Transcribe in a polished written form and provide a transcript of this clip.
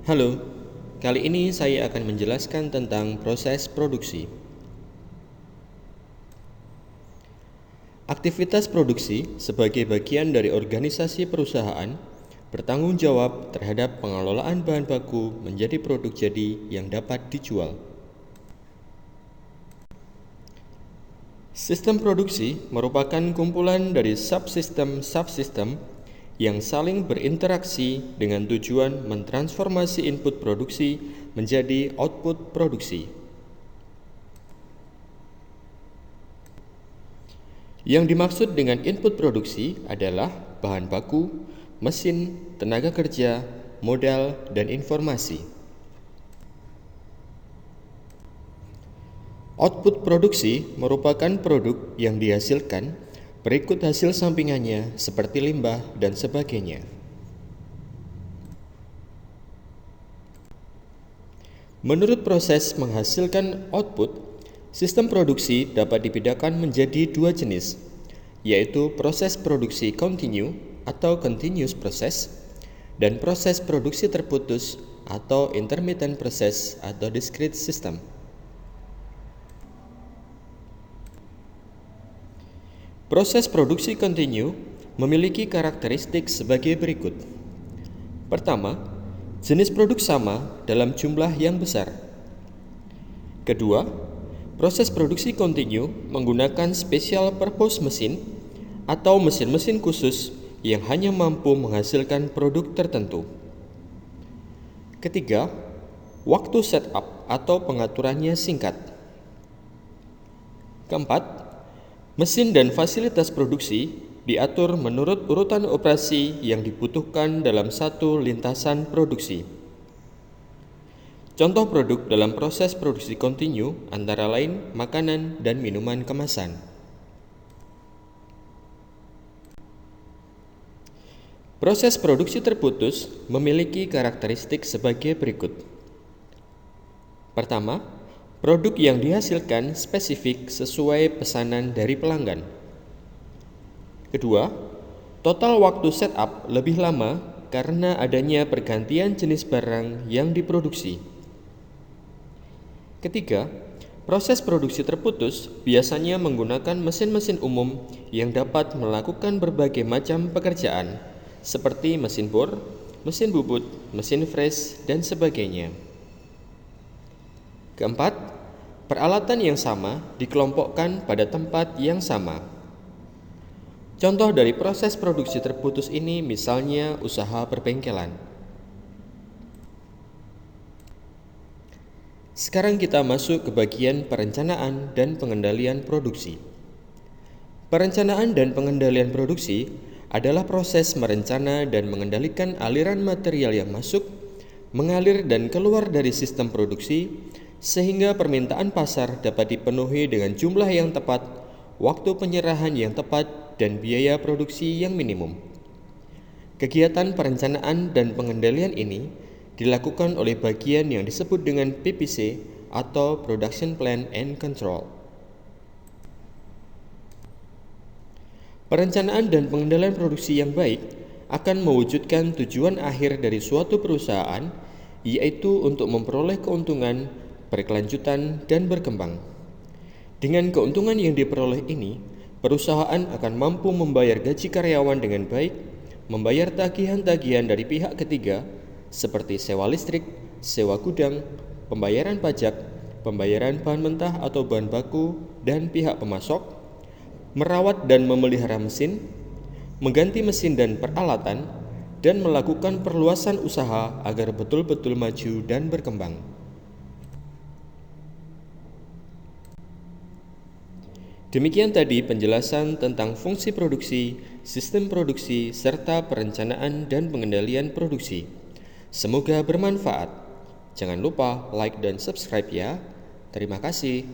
Halo, kali ini saya akan menjelaskan tentang proses produksi. Aktivitas produksi sebagai bagian dari organisasi perusahaan bertanggung jawab terhadap pengelolaan bahan baku menjadi produk jadi yang dapat dijual. Sistem produksi merupakan kumpulan dari subsistem-subsistem yang saling berinteraksi dengan tujuan mentransformasi input produksi menjadi output produksi. Yang dimaksud dengan input produksi adalah bahan baku, mesin, tenaga kerja, modal, dan informasi. Output produksi merupakan produk yang dihasilkan berikut hasil sampingannya seperti limbah dan sebagainya. Menurut proses menghasilkan output, sistem produksi dapat dibedakan menjadi dua jenis, yaitu proses produksi continue atau continuous process dan proses produksi terputus atau intermittent process atau discrete system. Proses produksi continue memiliki karakteristik sebagai berikut. Pertama, jenis produk sama dalam jumlah yang besar. Kedua, proses produksi continue menggunakan special purpose mesin atau mesin-mesin khusus yang hanya mampu menghasilkan produk tertentu. Ketiga, waktu setup atau pengaturannya singkat. Keempat, mesin dan fasilitas produksi diatur menurut urutan operasi yang dibutuhkan dalam satu lintasan produksi. Contoh produk dalam proses produksi continue antara lain makanan dan minuman kemasan. Proses produksi terputus memiliki karakteristik sebagai berikut. Pertama, produk yang dihasilkan spesifik sesuai pesanan dari pelanggan. Kedua, total waktu setup lebih lama karena adanya pergantian jenis barang yang diproduksi. Ketiga, proses produksi terputus biasanya menggunakan mesin-mesin umum yang dapat melakukan berbagai macam pekerjaan, seperti mesin bor, mesin bubut, mesin fresh, dan sebagainya. Keempat, peralatan yang sama dikelompokkan pada tempat yang sama. Contoh dari proses produksi terputus ini misalnya usaha perbengkelan. Sekarang kita masuk ke bagian perencanaan dan pengendalian produksi. Perencanaan dan pengendalian produksi adalah proses merencana dan mengendalikan aliran material yang masuk, mengalir dan keluar dari sistem produksi sehingga permintaan pasar dapat dipenuhi dengan jumlah yang tepat, waktu penyerahan yang tepat, dan biaya produksi yang minimum. Kegiatan perencanaan dan pengendalian ini dilakukan oleh bagian yang disebut dengan PPC atau Production Plan and Control. Perencanaan dan pengendalian produksi yang baik akan mewujudkan tujuan akhir dari suatu perusahaan, yaitu untuk memperoleh keuntungan, berkelanjutan, dan berkembang. Dengan keuntungan yang diperoleh ini, perusahaan akan mampu membayar gaji karyawan dengan baik, membayar tagihan-tagihan dari pihak ketiga seperti sewa listrik, sewa gudang, pembayaran pajak, pembayaran bahan mentah atau bahan baku, dan pihak pemasok, merawat dan memelihara mesin, mengganti mesin dan peralatan, dan melakukan perluasan usaha agar betul-betul maju dan berkembang. Demikian tadi penjelasan tentang fungsi produksi, sistem produksi, serta perencanaan dan pengendalian produksi. Semoga bermanfaat. Jangan lupa like dan subscribe ya. Terima kasih.